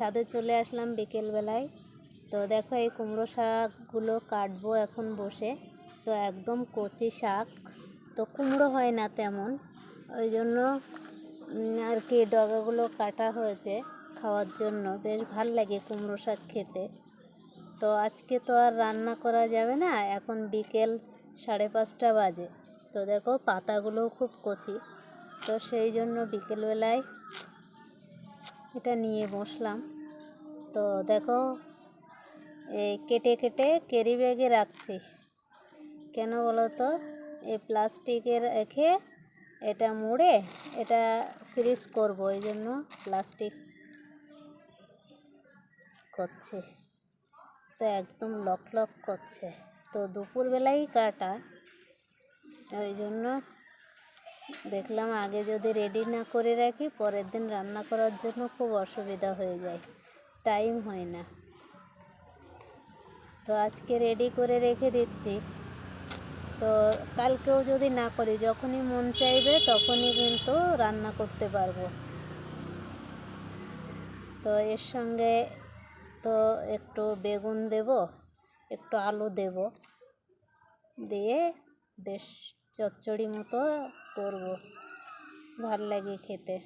ছাদে চলে আসলাম বিকেলবেলায়। তো দেখো এই কুমড়ো শাকগুলো কাটবো এখন বসে। তো একদম কচি শাক, তো কুমড়ো হয় না তেমন, ওই জন্য আর কি ডগাগুলো কাটা হয়েছে খাওয়ার জন্য। বেশ ভাল লাগে কুমড়ো শাক খেতে। তো আজকে তো আর রান্না করা যাবে না, এখন বিকেল 5:30 বাজে। তো দেখো পাতাগুলোও খুব কচি, তো সেই জন্য বিকেলবেলায় এটা নিয়ে বসলাম। তো দেখো এই কেটে কেটে ক্যারি ব্যাগে রাখছি। কেন বলো তো, এই প্লাস্টিকে রেখে এটা মুড়ে এটা ফ্রিজ করবো, এই জন্য প্লাস্টিক করছে। তো একদম লক লক করছে। তো দুপুরবেলাই কাটা, ওই জন্য দেখলাম আগে যদি রেডি না করে রাখি পরের দিন রান্না করার জন্য খুব অসুবিধা হয়ে যায়, টাইম হয় না। তো আজকে রেডি করে রেখে দিচ্ছি। তো কালকেও যদি না করি, যখনই মন চাইবে তখনই কিন্তু রান্না করতে পারবো। তো এর সঙ্গে তো একটু বেগুন দেব, একটু আলু দেব, দিয়ে বেশ চচ্চড়ি মতো করব, ভাল লাগে খেতে।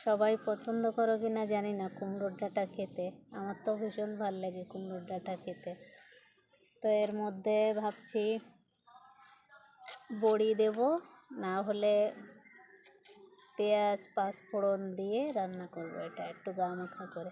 সবাই পছন্দ করো কি না জানি না কুমড়োর ডাঁটা খেতে, আমার তো ভীষণ ভাল লাগে কুমড়োর ডাঁটা খেতে। তো এর মধ্যে ভাবছি বড়ি দেব, না হলে পেঁয়াজ পাঁচফোড়ন দিয়ে রান্না করব, এটা একটু গা মাখা করে।